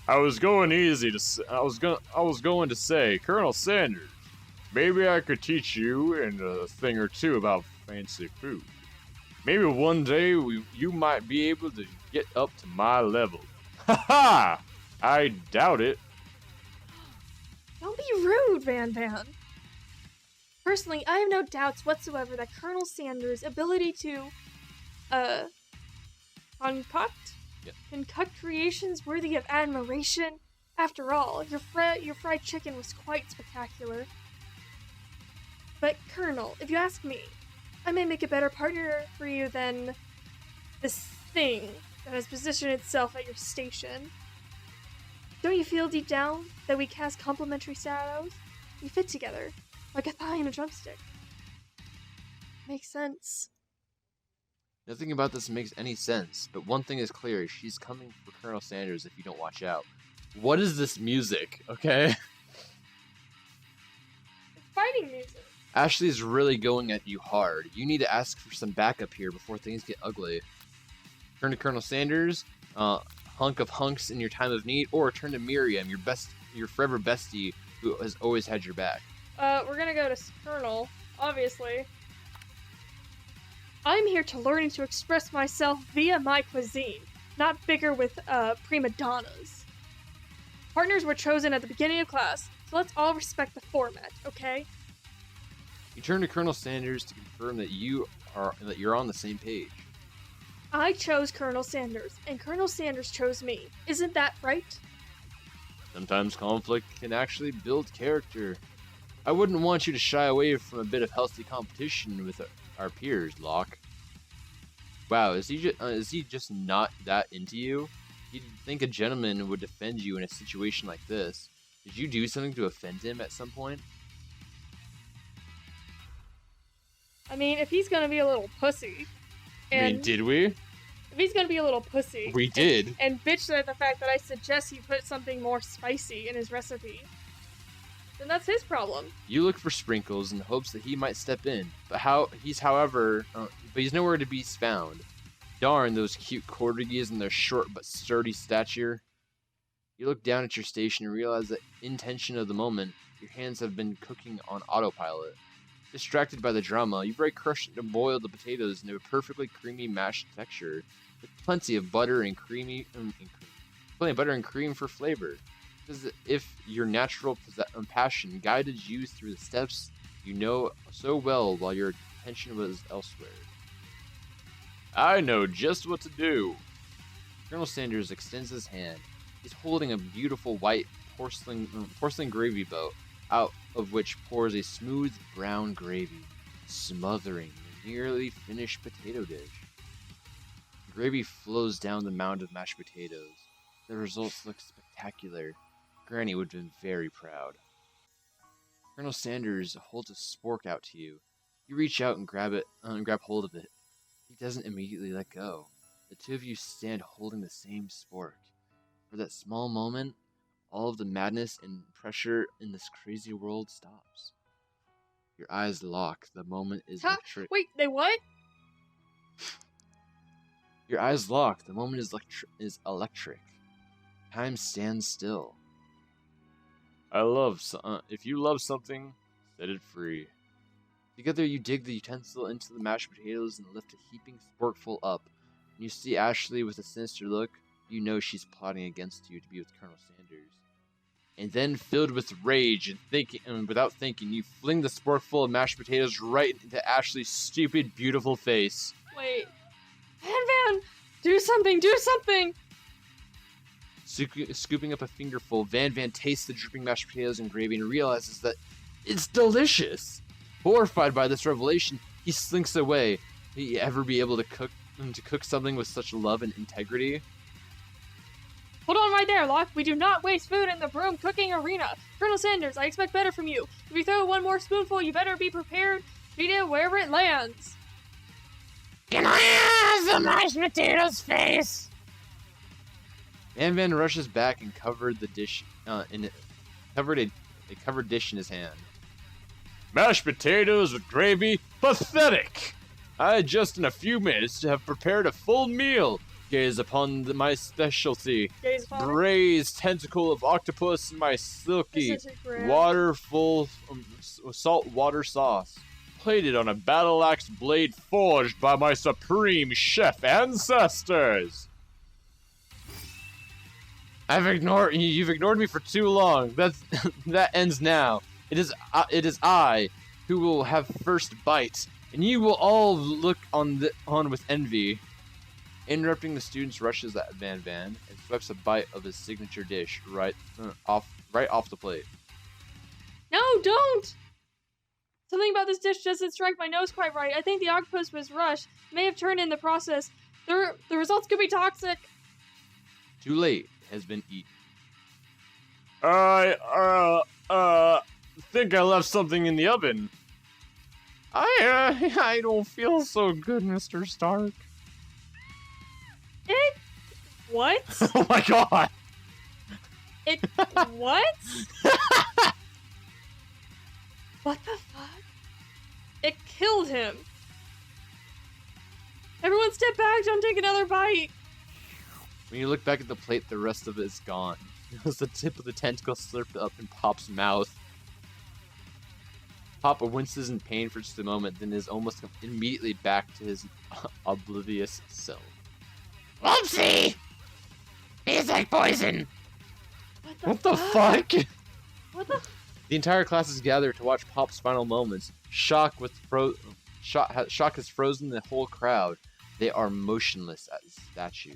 I was going to say, Colonel Sanders, maybe I could teach you a thing or two about fancy food. Maybe one day you might be able to get up to my level. Ha ha! I doubt it. Don't be rude, Van Van. Personally, I have no doubts whatsoever that Colonel Sanders' ability to, concoct creations worthy of admiration. After all, your fried chicken was quite spectacular. But, Colonel, if you ask me, I may make a better partner for you than this thing that has positioned itself at your station. Don't you feel deep down that we cast complementary shadows? We fit together, like a thigh and a drumstick. Makes sense. Nothing about this makes any sense, but one thing is clear, she's coming for Colonel Sanders if you don't watch out. What is this music, okay? It's fighting music. Ashley's really going at you hard. You need to ask for some backup here before things get ugly. Turn to Colonel Sanders, hunk of hunks in your time of need, or turn to Miriam, your forever bestie who has always had your back. We're gonna go to Colonel, obviously. I'm here to learn and to express myself via my cuisine, not bicker with, prima donnas. Partners were chosen at the beginning of class, so let's all respect the format, okay? You turn to Colonel Sanders to confirm that you're on the same page. I chose Colonel Sanders, and Colonel Sanders chose me. Isn't that right? Sometimes conflict can actually build character. I wouldn't want you to shy away from a bit of healthy competition with our peers, Locke. Wow, is he just not that into you? You'd think a gentleman would defend you in a situation like this. Did you do something to offend him at some point? I mean, if he's gonna be a little pussy... did we? If he's gonna be a little pussy... We did! And bitch at the fact that I suggest he put something more spicy in his recipe, then that's his problem. You look for sprinkles in hopes that he might step in, but he's nowhere to be found. Darn those cute corgis and their short but sturdy stature. You look down at your station and realize that in tension of the moment, your hands have been cooking on autopilot. Distracted by the drama, you've already crushed and boiled the potatoes into a perfectly creamy mashed texture, with plenty of butter and cream for flavor. As if your natural passion guided you through the steps you know so well while your attention was elsewhere. I know just what to do. Colonel Sanders extends his hand. He's holding a beautiful white porcelain gravy boat, out of which pours a smooth brown gravy, smothering the nearly finished potato dish. The gravy flows down the mound of mashed potatoes. The results look spectacular. Granny would have been very proud. Colonel Sanders holds a spork out to you. You reach out and grab hold of it. He doesn't immediately let go. The two of you stand holding the same spork. For that small moment, all of the madness and pressure in this crazy world stops. Your eyes lock. The moment is electric. Wait, they what? Your eyes lock. The moment is electric. Time stands still. If you love something, set it free. Together you dig the utensil into the mashed potatoes and lift a heaping sporkful up. When you see Ashley with a sinister look, you know she's plotting against you to be with Colonel Sanders. And then, filled with rage and without thinking, you fling the sporkful of mashed potatoes right into Ashley's stupid, beautiful face. Wait. Van! Do something! Do something! Scooping up a fingerful, Van tastes the dripping mashed potatoes and gravy and realizes that it's delicious. Horrified by this revelation, he slinks away. Will he ever be able to cook something with such love and integrity? Hold on right there, Locke. We do not waste food in the broom cooking arena. Colonel Sanders, I expect better from you. If you throw one more spoonful, you better be prepared to eat it wherever it lands. Can I have the mashed potatoes face? Van rushes back and covered a covered dish in his hand. Mashed potatoes with gravy? Pathetic! I just in a few minutes to have prepared a full meal. Gaze upon my specialty. Gaze upon it. Braised tentacle of octopus in my silky, Disintegrate. waterful salt water sauce. Plated on a battle axe blade forged by my supreme chef ancestors. You've ignored me for too long. That ends now. It is I who will have first bite, and you will all look on with envy. Interrupting the students, rushes at Van and swipes a bite of his signature dish right off the plate. No, don't! Something about this dish doesn't strike my nose quite right. I think the octopus was rushed. May have turned in the process. The results could be toxic. Too late. It has been eaten. I think I left something in the oven. I don't feel so good, Mr. Stark. What? Oh my god! What? What the fuck? It killed him. Everyone step back, don't take another bite. When you look back at the plate, the rest of it is gone. It was the tip of the tentacle slurped up in Pop's mouth. Pop winces in pain for just a moment, then is almost immediately back to his oblivious self. Whoopsie! He's like poison. What the fuck? What the? The entire class is gathered to watch Pop's final moments. Shock has frozen the whole crowd. They are motionless as statues.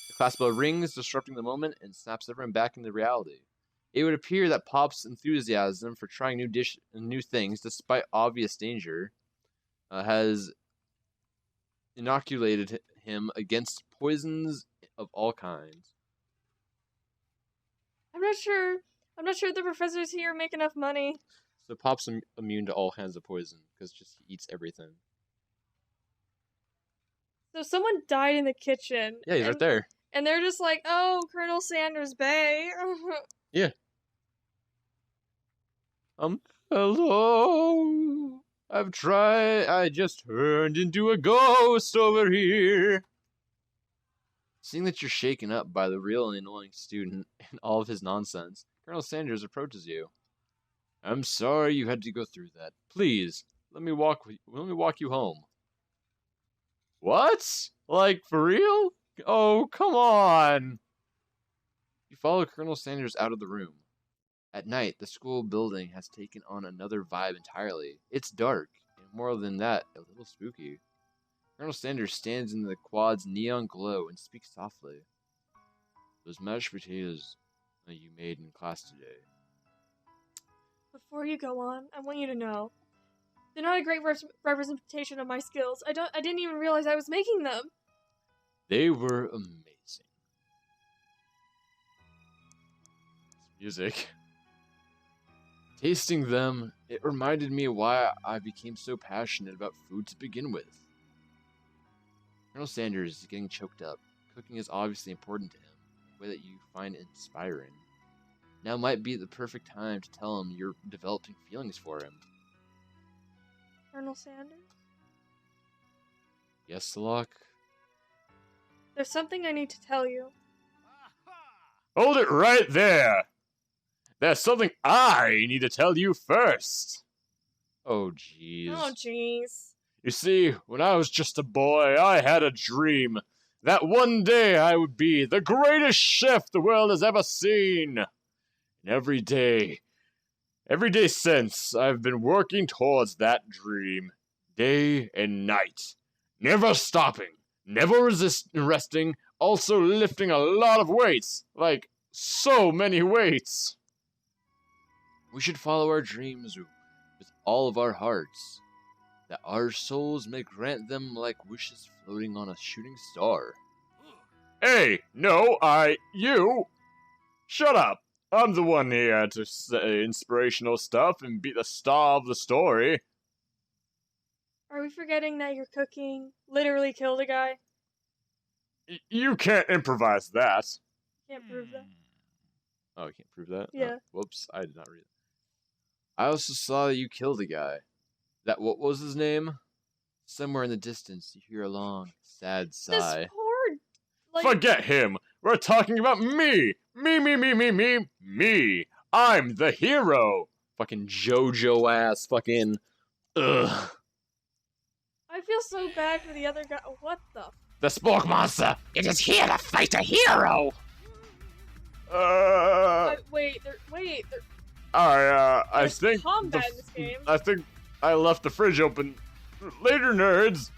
The class bell rings, disrupting the moment, and snaps everyone back into reality. It would appear that Pop's enthusiasm for trying new things, despite obvious danger, has inoculated him against poisons of all kinds. I'm not sure the professors here make enough money. So Pop's immune to all kinds of poison because just he eats everything. So someone died in the kitchen. Yeah, he's right there. And they're just like, oh, Colonel Sanders Bay. Yeah. Hello. I just turned into a ghost over here. Seeing that you're shaken up by the real annoying student and all of his nonsense, Colonel Sanders approaches you. I'm sorry you had to go through that. Please, let me walk you home. What? Like, for real? Oh, come on. You follow Colonel Sanders out of the room. At night, the school building has taken on another vibe entirely. It's dark, and more than that, a little spooky. Colonel Sanders stands in the quad's neon glow and speaks softly. Those mashed potatoes that you made in class today. Before you go on, I want you to know, they're not a great representation of my skills. I didn't even realize I was making them. They were amazing. It's music. Tasting them, it reminded me why I became so passionate about food to begin with. Colonel Sanders is getting choked up. Cooking is obviously important to him, a way that you find inspiring. Now might be the perfect time to tell him you're developing feelings for him. Colonel Sanders? Yes, Locke? There's something I need to tell you. Hold it right there! There's something I need to tell you first. Oh, jeez. Oh, jeez. You see, when I was just a boy, I had a dream that one day I would be the greatest chef the world has ever seen. And every day since, I've been working towards that dream, day and night. Never stopping, never resting, also lifting a lot of weights, like so many weights. We should follow our dreams with all of our hearts, that our souls may grant them like wishes floating on a shooting star. Hey, no, you. Shut up. I'm the one here to say inspirational stuff and be the star of the story. Are we forgetting that your cooking literally killed a guy? You can't improvise that. Can't prove that. Oh, I can't prove that? Yeah. Oh, whoops, I did not read it. I also saw that you killed a guy. What was his name? Somewhere in the distance, you hear a long, sad sigh. This poor Like, Forget him. We're talking about me. Me. I'm the hero. Fucking JoJo ass. Fucking. Ugh. I feel so bad for the other guy. What the? The Spork monster. It is here to fight a hero! Wait. I There's think. combat in this game. I think I left the fridge open. Later, nerds.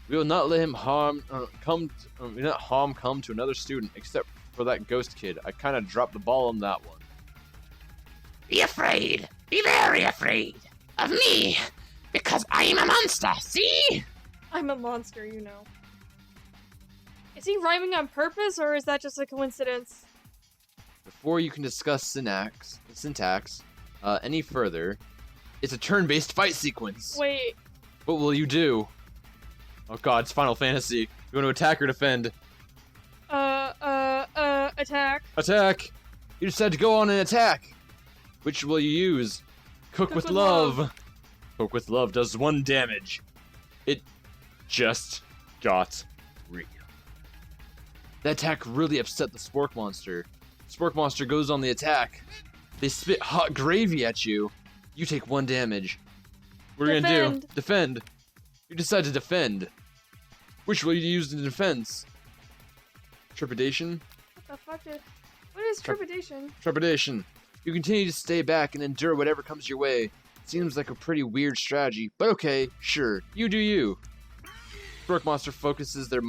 We will not let him come to another student except for that ghost kid. I kind of dropped the ball on that one. Be afraid! Be very afraid! Of me! Because I am a monster, see? I'm a monster, you know. Is he rhyming on purpose, or is that just a coincidence? Before you can discuss syntax any further, it's a turn-based fight sequence. Wait. What will you do? Oh god, it's Final Fantasy. You want to attack or defend? Attack. Attack! You decide to go on an attack. Which will you use? Cook with love. Cook with love does 1 damage. It just got real. That attack really upset the Spork monster. Spork monster goes on the attack. They spit hot gravy at you. You take 1 damage. What are you gonna do? Defend. You decide to defend. Which will you use in defense? Trepidation? What the fuck what is trepidation? Trepidation. You continue to stay back and endure whatever comes your way. Seems like a pretty weird strategy, but okay, sure, you do you. Spork monster focuses their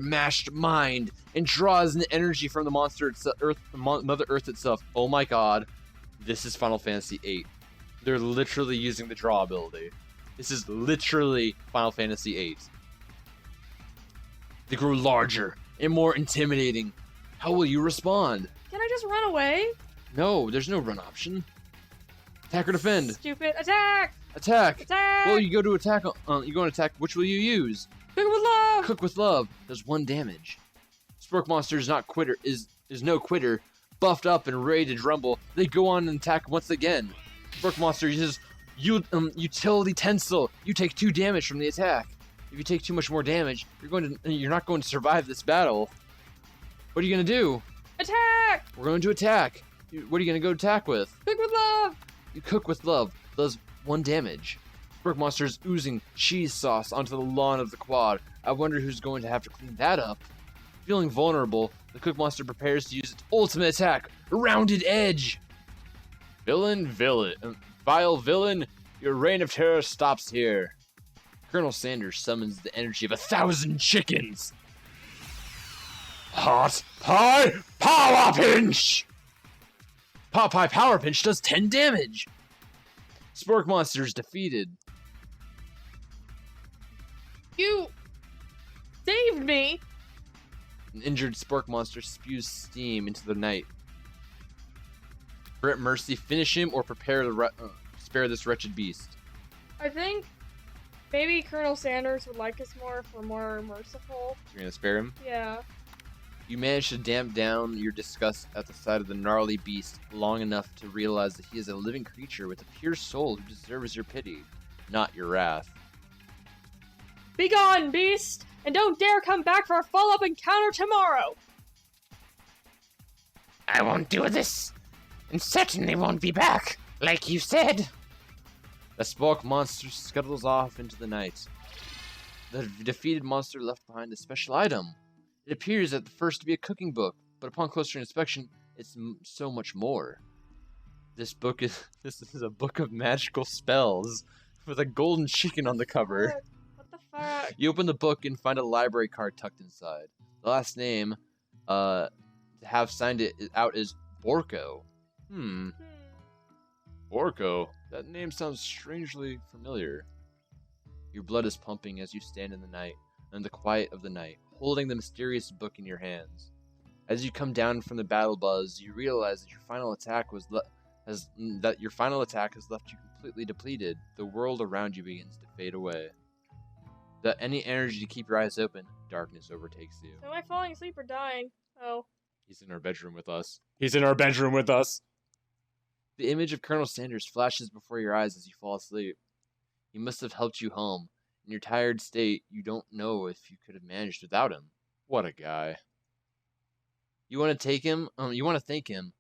mashed mind and draws an energy from the monster itself, Mother Earth itself. Oh my god, this is Final Fantasy VIII. They're literally using the draw ability. This is literally Final Fantasy VIII. They grow larger and more intimidating. How will you respond? Can I just run away? No, there's no run option. Attack or defend? Stupid. Attack! Attack! Attack! Well, you go to attack. You go on attack. Which will you use? Cook with love! Cook with love does 1 damage. Spork monster is not quitter. Is no quitter. Buffed up and ready to rumble. They go on and attack once again. Spork monster uses utility tensile. You take 2 damage from the attack. If you take too much more damage, you're not going to survive this battle. What are you gonna do? Attack! We're going to attack. What are you gonna go attack with? Cook with love! You cook with love does 1 damage. Spork monster is oozing cheese sauce onto the lawn of the quad. I wonder who's going to have to clean that up. Feeling vulnerable, the cook monster prepares to use its ultimate attack, Rounded Edge. Vile villain, your reign of terror stops here. Colonel Sanders summons the energy of 1,000 chickens. Hot Pie Power Pinch! Hot Pie Power Pinch does 10 damage. Spork monster is defeated. You saved me! An injured Spork monster spews steam into the night. Grant mercy, finish him, or spare this wretched beast. I think maybe Colonel Sanders would like us more if we're more merciful. You're gonna spare him? Yeah. You manage to damp down your disgust at the sight of the gnarly beast long enough to realize that he is a living creature with a pure soul who deserves your pity, not your wrath. Be gone, beast! And don't dare come back for a follow-up encounter tomorrow! I won't do this, and certainly won't be back, like you said. The Spork monster scuttles off into the night. The defeated monster left behind a special item. It appears at the first to be a cooking book, but upon closer inspection, it's so much more. This is a book of magical spells with a golden chicken on the cover. What the fuck? You open the book and find a library card tucked inside. The last name to have signed it out is Borko. Borko? That name sounds strangely familiar. Your blood is pumping as you stand in the night, in the quiet of the night, holding the mysterious book in your hands. As you come down from the battle buzz, you realize that your final attack has left you completely depleted. The world around you begins to fade away. Without any energy to keep your eyes open, darkness overtakes you. Am I falling asleep or dying? Oh. He's in our bedroom with us. The image of Colonel Sanders flashes before your eyes as you fall asleep. He must have helped you home. In your tired state, you don't know if you could have managed without him. What a guy. You want to take him? You want to thank him,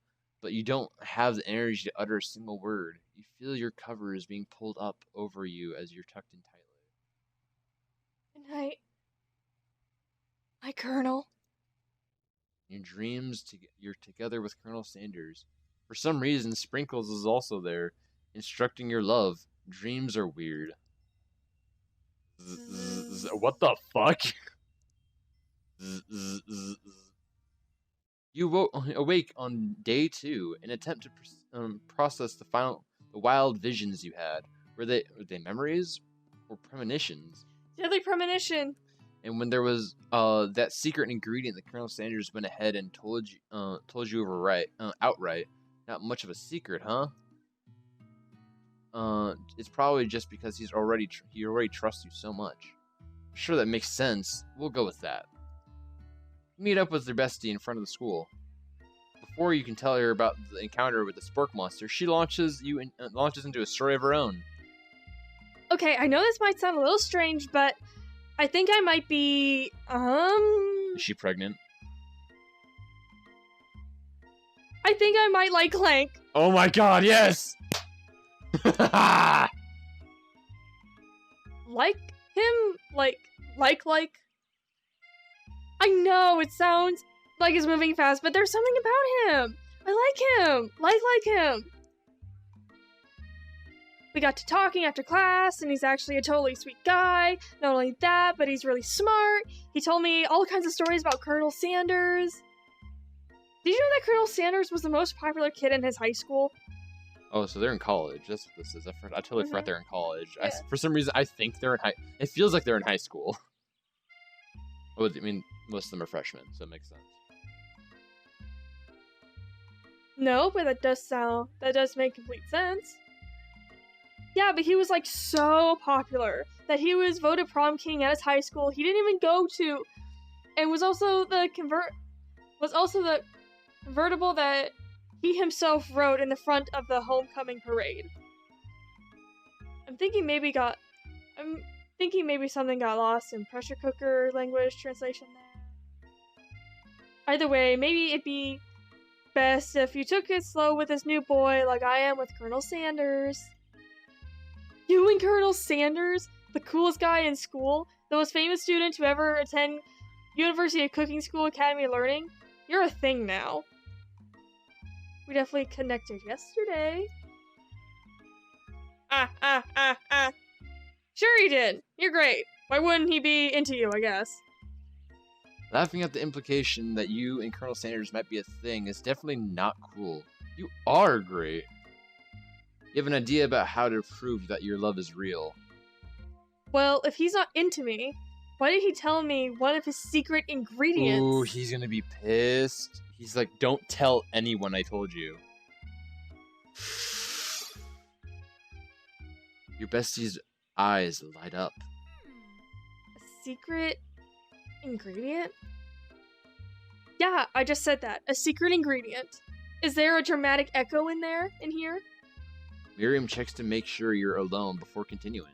but you don't have the energy to utter a single word. You feel your cover is being pulled up over you as you're tucked in tightly. Good night. My Colonel. In your dreams, you're together with Colonel Sanders. For some reason, Sprinkles is also there, instructing your love. Dreams are weird. What the fuck? You awake on day 2 and attempt to process the wild visions you had. Were they memories or premonitions? Deadly premonition. And when there was that secret ingredient that Colonel Sanders went ahead and told you outright, not much of a secret, huh? It's probably just because he already trusts you so much. Sure, that makes sense. We'll go with that. Meet up with your bestie in front of the school. Before you can tell her about the encounter with the spork monster, she launches into a story of her own. Okay, I know this might sound a little strange, but I think I might be, Is she pregnant? I think I might like Clank. Oh my god, yes! Like him? Like. I know, it sounds like he's moving fast, but there's something about him. I like him. Like him. We got to talking after class, and he's actually a totally sweet guy. Not only that, but he's really smart. He told me all kinds of stories about Colonel Sanders. Did you know that Colonel Sanders was the most popular kid in his high school? Oh, so they're in college. That's what this is. I totally forgot they're in college. Yeah. For some reason, I think they're in high... It feels like they're in high school. Oh, I mean, most of them are freshmen, so it makes sense. No, but that does make complete sense. Yeah, but he was like so popular that he was voted prom king at his high school. He didn't even go to, and was also the convertible that he himself rode in the front of the homecoming parade. I'm thinking maybe something got lost in pressure cooker language translation there. Either way, maybe it'd be best if you took it slow with this new boy like I am with Colonel Sanders. You and Colonel Sanders, the coolest guy in school, the most famous student to ever attend University of Cooking School Academy of Learning, you're a thing now. We definitely connected yesterday. Sure he did. You're great. Why wouldn't he be into you, I guess? Laughing at the implication that you and Colonel Sanders might be a thing is definitely not cool. You are great. You have an idea about how to prove that your love is real. Well, if he's not into me, why did he tell me one of his secret ingredients? Ooh, he's gonna be pissed. He's like, don't tell anyone I told you. Your bestie's eyes light up. A secret ingredient? Yeah, I just said that. A secret ingredient. Is there a dramatic echo in here? Miriam checks to make sure you're alone before continuing.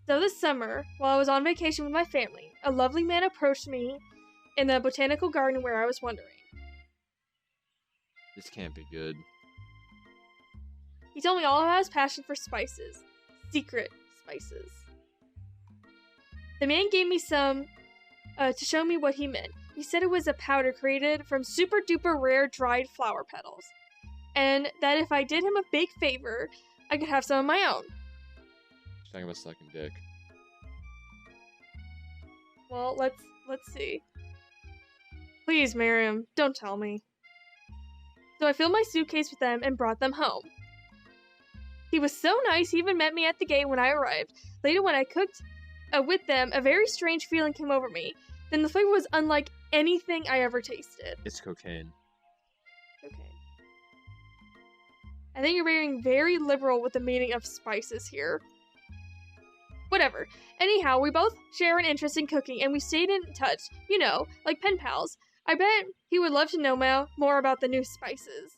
So this summer, while I was on vacation with my family, a lovely man approached me in the botanical garden where I was wandering. This can't be good. He told me all about his passion for spices. Secret spices. The man gave me some to show me what he meant. He said it was a powder created from super duper rare dried flower petals. And that if I did him a big favor, I could have some of my own. She's talking about sucking dick. Well, let's see. Please, Miriam, don't tell me. So I filled my suitcase with them and brought them home. He was so nice, he even met me at the gate when I arrived. Later, when I cooked with them, a very strange feeling came over me. Then the flavor was unlike anything I ever tasted. It's cocaine. Okay. I think you're being very liberal with the meaning of spices here. Whatever. Anyhow, we both share an interest in cooking, and we stayed in touch, you know, like pen pals. I bet he would love to know more about the new spices.